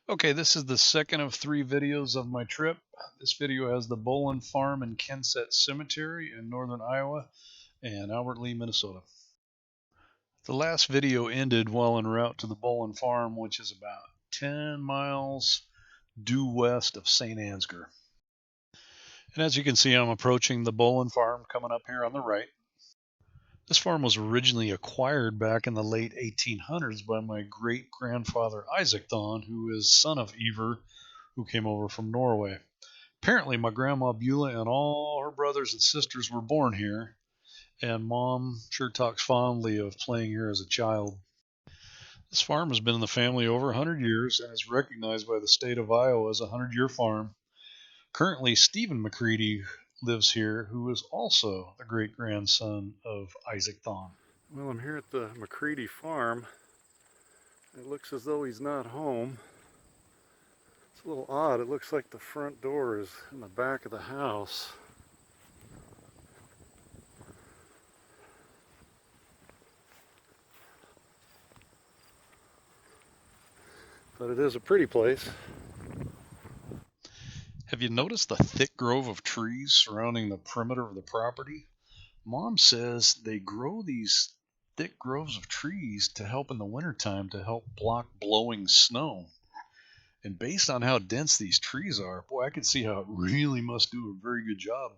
Okay, this is the second of 3 videos of my trip. This video has the Bolan Farm and Kensett Cemetery in northern Iowa and Albert Lea, Minnesota. The last video ended while en route to the Bolan Farm, which is about 10 miles due west of St. Ansgar. And as you can see, I'm approaching the Bolan Farm coming up here on the right. This farm was originally acquired back in the late 1800s by my great-grandfather Isaac Thon, who is son of Iver, who came over from Norway. Apparently, my grandma Beulah and all her brothers and sisters were born here, and Mom sure talks fondly of playing here as a child. This farm has been in the family over 100 years and is recognized by the state of Iowa as a 100-year farm. Currently, Stephen McCready lives here, who is also the great-grandson of Isaac Thon. Well, I'm here at the McCready farm. It looks as though he's not home. It's a little odd. It looks like the front door is in the back of the house. But it is a pretty place. Have you noticed the thick grove of trees surrounding the perimeter of the property? Mom says they grow these thick groves of trees to help in the wintertime to help block blowing snow. And based on how dense these trees are, boy, I can see how it really must do a very good job.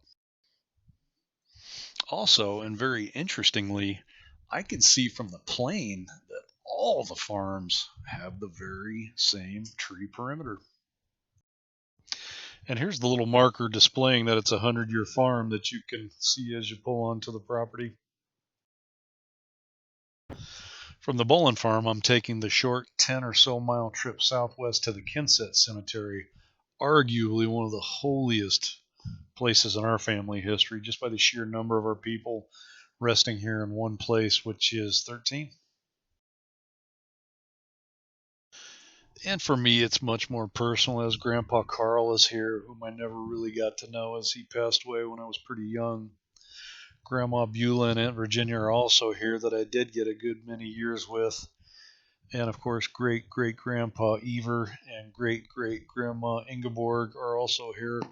Also, and very interestingly, I can see from the plane that all the farms have the very same tree perimeter. And here's the little marker displaying that it's a 100-year farm that you can see as you pull onto the property. From the Bolan Farm, I'm taking the short 10 or so mile trip southwest to the Kensett Cemetery, arguably one of the holiest places in our family history, just by the sheer number of our people resting here in one place, which is 13. And for me, it's much more personal, as Grandpa Carl is here, whom I never really got to know as he passed away when I was pretty young. Grandma Beulah and Aunt Virginia are also here that I did get a good many years with. And of course, great-great-grandpa Iver and great-great-grandma Ingeborg are also here,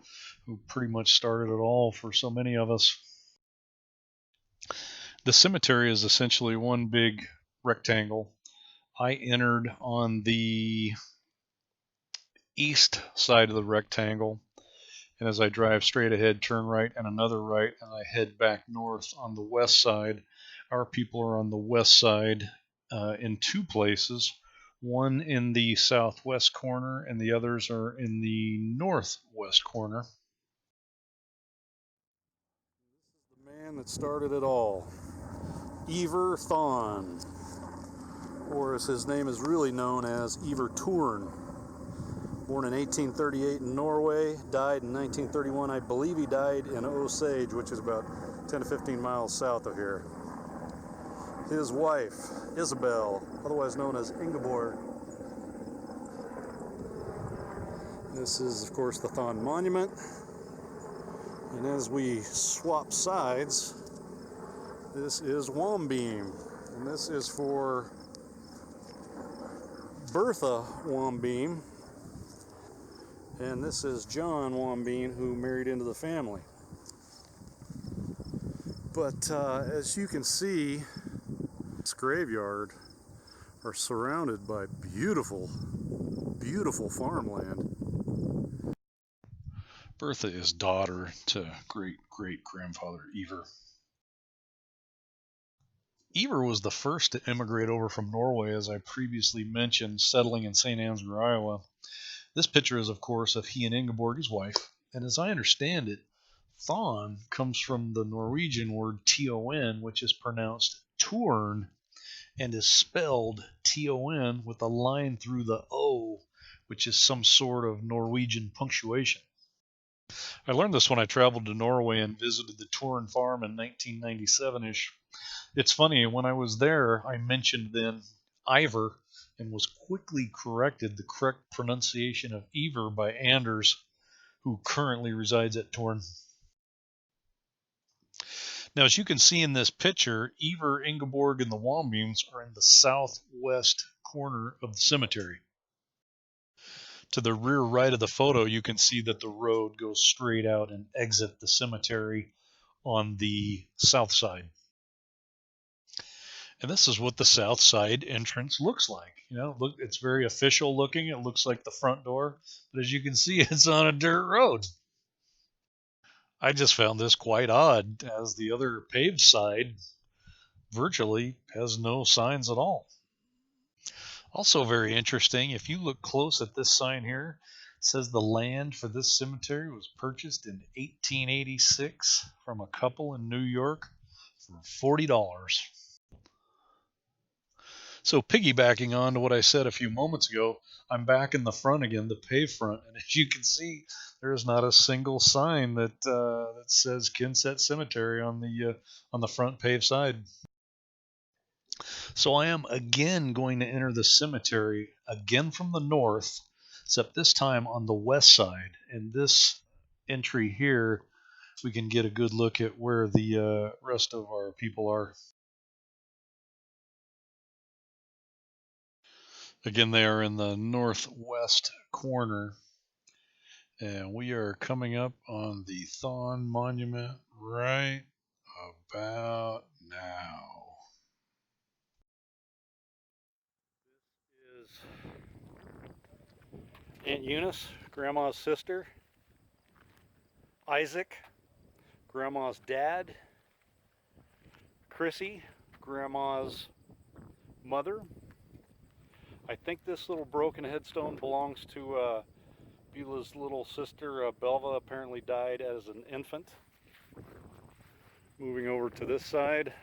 who pretty much started it all for so many of us. The cemetery is essentially one big rectangle. I entered on the east side of the rectangle, and as I drive straight ahead, turn right and another right, and I head back north on the west side. Our people are on the west side in 2 places, one in the southwest corner and the others are in the northwest corner. This is the man that started it all, Iver Thon, or as his name is really known as, Iver Turn. Born in 1838 in Norway, died in 1931. I believe he died in Osage, which is about 10 to 15 miles south of here. His wife, Isabel, otherwise known as Ingeborg. This is, of course, the Thon Monument. And as we swap sides, this is Wambeam. And this is for Bertha Wambeam. And this is John Wambeam, who married into the family. But as you can see, this graveyard are surrounded by beautiful, beautiful farmland. Bertha is daughter to great-great-grandfather Iver. Iver was the first to immigrate over from Norway, as I previously mentioned, settling in St. Ansgar, Iowa. This picture is, of course, of he and Ingeborg, his wife, and as I understand it, Thon comes from the Norwegian word ton, which is pronounced torn and is spelled ton with a line through the O, which is some sort of Norwegian punctuation. I learned this when I traveled to Norway and visited the Torn farm in 1997-ish. It's funny, when I was there, I mentioned then Iver and was quickly corrected the correct pronunciation of Iver by Anders, who currently resides at Torn. Now, as you can see in this picture, Iver, Ingeborg, and the Wambeams are in the southwest corner of the cemetery. To the rear right of the photo, you can see that the road goes straight out and exits the cemetery on the south side. And this is what the south side entrance looks like. Look, it's very official looking. It looks like the front door, but as you can see, it's on a dirt road. I just found this quite odd, as the other paved side virtually has no signs at all. Also very interesting, if you look close at this sign here, it says the land for this cemetery was purchased in 1886 from a couple in New York for $40. So piggybacking on to what I said a few moments ago, I'm back in the front again, the paved front, and as you can see, there is not a single sign that says Kensett Cemetery on the front paved side. So I am again going to enter the cemetery again from the north, except this time on the west side. And this entry here, we can get a good look at where the rest of our people are. Again, they are in the northwest corner. And we are coming up on the Thon Monument right about now. This is Aunt Eunice, Grandma's sister, Isaac, Grandma's dad, Chrissy, Grandma's mother. I think this little broken headstone belongs to Beulah's little sister, Belva, apparently died as an infant. Moving over to this side.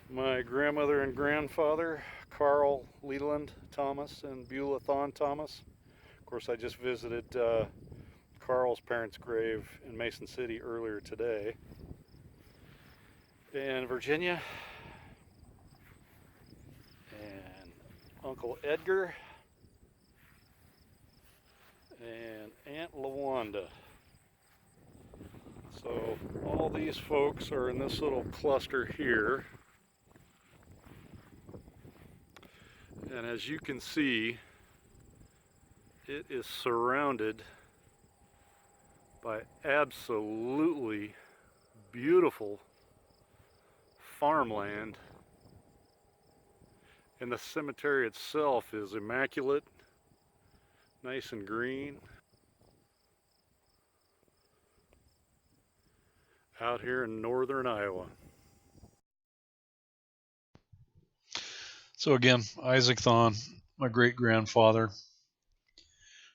My grandmother and grandfather, Carl Leland Thomas and Beulah Thon Thomas. Of course, I just visited Carl's parents' grave in Mason City earlier today. And Virginia and Uncle Edgar and Aunt LaWanda. So all these folks are in this little cluster here. And as you can see, it is surrounded by absolutely beautiful farmland. And the cemetery itself is immaculate, nice and green. Out here in northern Iowa. So again, Isaac Thon, my great-grandfather. A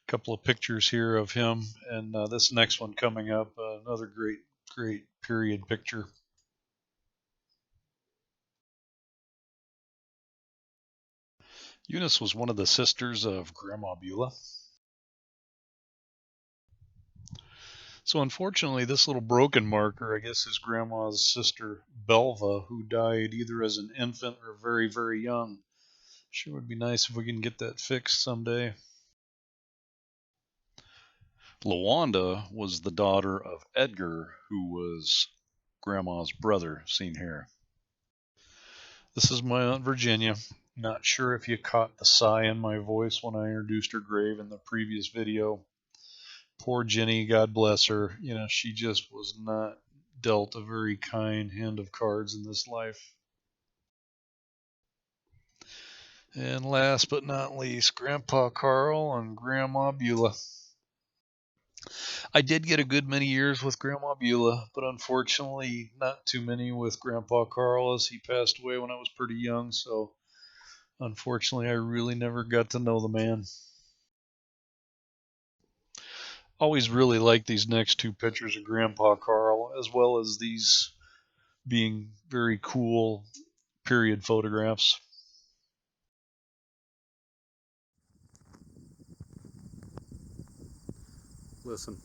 couple of pictures here of him, and this next one coming up, another great period picture. Eunice was one of the sisters of Grandma Beulah. So unfortunately, this little broken marker, I guess, is Grandma's sister Belva, who died either as an infant or very, very young. Sure would be nice if we can get that fixed someday. LaWanda was the daughter of Edgar, who was Grandma's brother, seen here. This is my Aunt Virginia. Not sure if you caught the sigh in my voice when I introduced her grave in the previous video. Poor Jenny, God bless her. She just was not dealt a very kind hand of cards in this life. And last but not least, Grandpa Carl and Grandma Beulah. I did get a good many years with Grandma Beulah, but unfortunately not too many with Grandpa Carl, as he passed away when I was pretty young, so unfortunately I really never got to know the man. Always really like these next two pictures of Grandpa Carl, as well as these being very cool period photographs. Listen.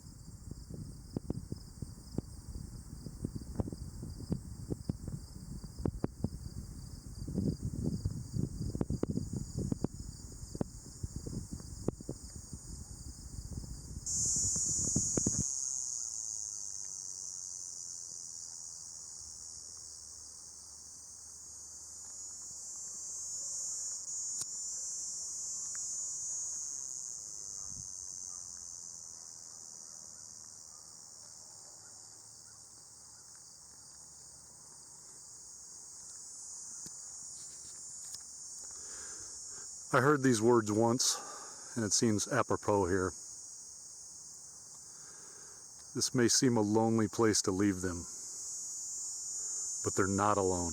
I heard these words once, and it seems apropos here. This may seem a lonely place to leave them, but they're not alone,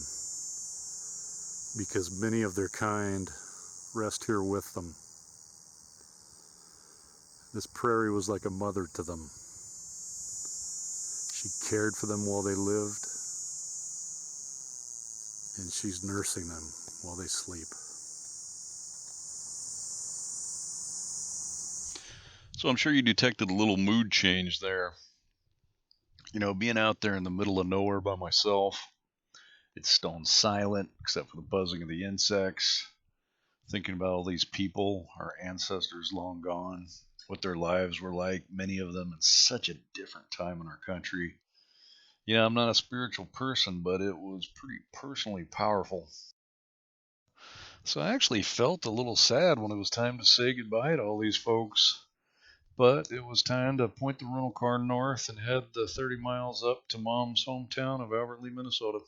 because many of their kind rest here with them. This prairie was like a mother to them. She cared for them while they lived, and she's nursing them while they sleep. So I'm sure you detected a little mood change there. You know, being out there in the middle of nowhere by myself, it's stone silent except for the buzzing of the insects. Thinking about all these people, our ancestors long gone, what their lives were like, many of them in such a different time in our country. You know, I'm not a spiritual person, but it was pretty personally powerful. So I actually felt a little sad when it was time to say goodbye to all these folks. But it was time to point the rental car north and head the 30 miles up to Mom's hometown of Albert Lea, Minnesota.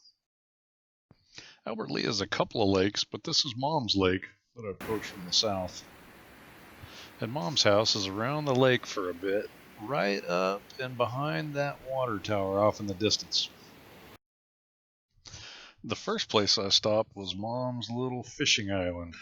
Albert Lea has a couple of lakes, but this is Mom's lake that I approached from the south. And Mom's house is around the lake for a bit, right up and behind that water tower off in the distance. The first place I stopped was Mom's little fishing island.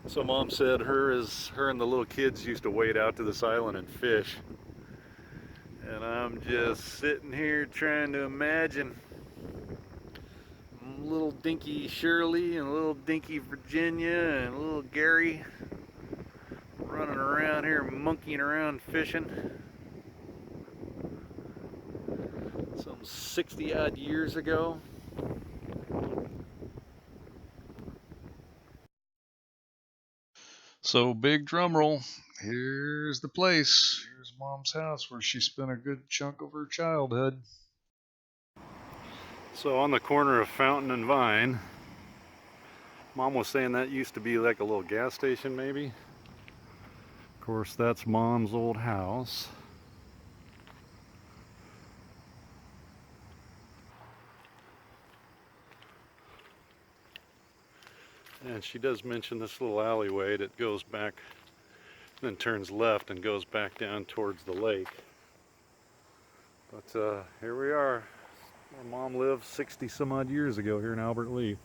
So Mom said her and the little kids used to wade out to this island and fish. And I'm just sitting here trying to imagine little dinky Shirley and little dinky Virginia and little Gary running around here monkeying around fishing. Some 60 odd years ago. So, big drum roll. Here's the place. Here's Mom's house where she spent a good chunk of her childhood. So on the corner of Fountain and Vine, Mom was saying that used to be like a little gas station maybe. Of course, that's Mom's old house. And she does mention this little alleyway that goes back, then turns left and goes back down towards the lake. But here we are, where Mom lived 60 some odd years ago here in Albert Lea.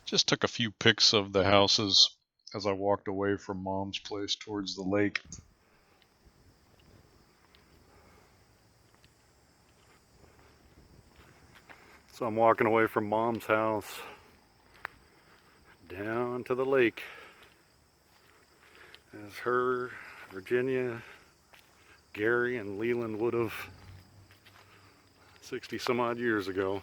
Just took a few pics of the houses as I walked away from Mom's place towards the lake. So I'm walking away from Mom's house down to the lake as her, Virginia, Gary, and Leland would have 60 some odd years ago.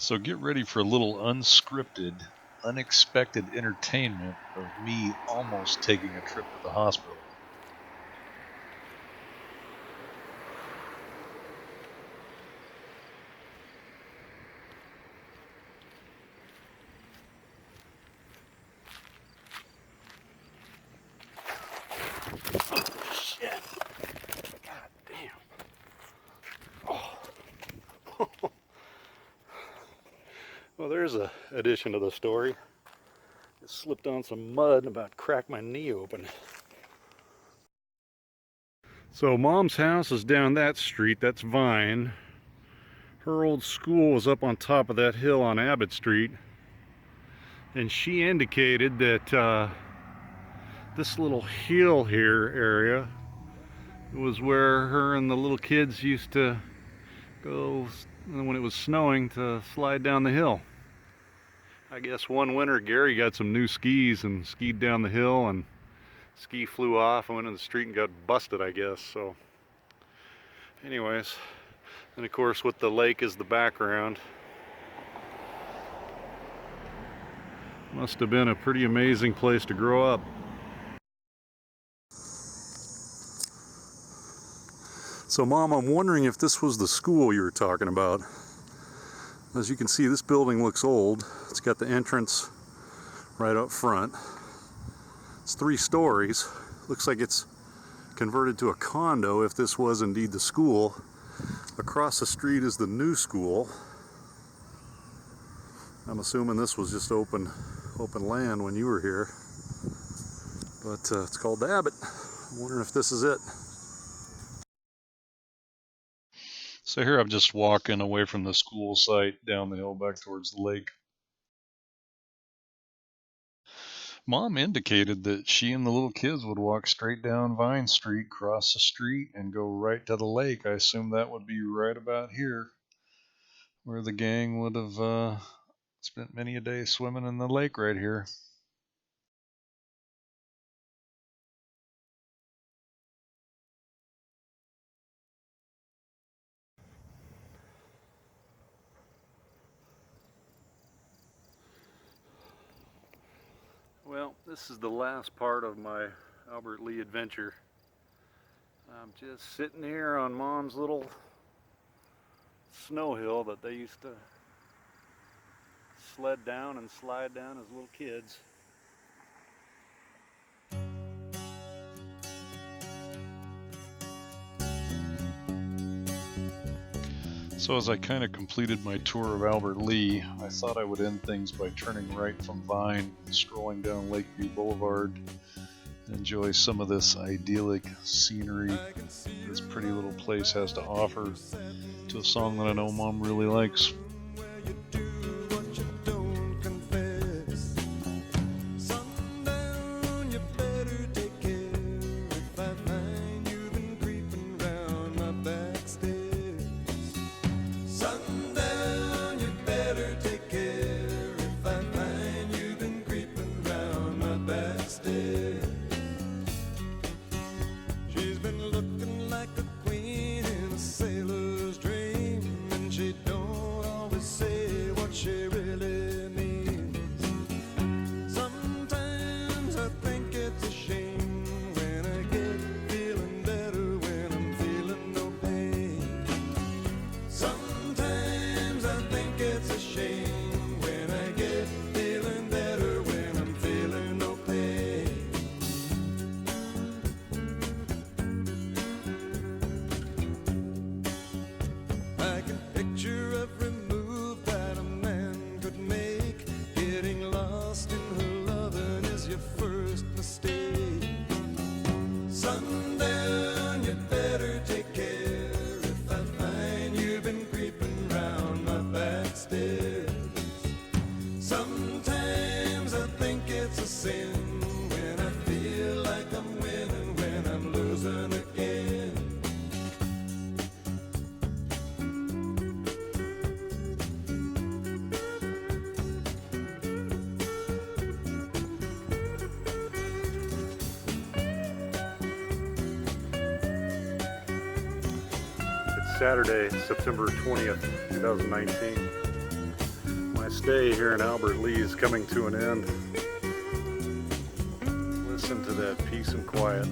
So get ready for a little unscripted, unexpected entertainment of me almost taking a trip to the hospital. Shit. God damn. Oh. Well, there's an addition to the story. I slipped on some mud and about cracked my knee open. So Mom's house is down that street, that's Vine. Her old school was up on top of that hill on Abbott Street. And she indicated that this little hill here area was where her and the little kids used to go when it was snowing to slide down the hill. I guess one winter Gary got some new skis and skied down the hill, and ski flew off and went in the street and got busted, I guess. So anyways, and of course with the lake as the background, must have been a pretty amazing place to grow up. So Mom, I'm wondering if this was the school you were talking about. As you can see, this building looks old. It's got the entrance right up front. It's 3 stories. Looks like it's converted to a condo if this was indeed the school. Across the street is the new school. I'm assuming this was just open land when you were here. But it's called the Abbott. I'm wondering if this is it. So here I'm just walking away from the school site down the hill back towards the lake. Mom indicated that she and the little kids would walk straight down Vine Street, cross the street, and go right to the lake. I assume that would be right about here, where the gang would have spent many a day swimming in the lake right here. Well, this is the last part of my Albert Lee adventure. I'm just sitting here on Mom's little snow hill that they used to sled down and slide down as little kids. So as I kind of completed my tour of Albert Lee, I thought I would end things by turning right from Vine, strolling down Lakeview Boulevard, and enjoy some of this idyllic scenery this pretty little place has to offer, to a song that I know Mom really likes. Saturday, September 20th, 2019. My stay here in Albert Lee is coming to an end. Listen to that peace and quiet.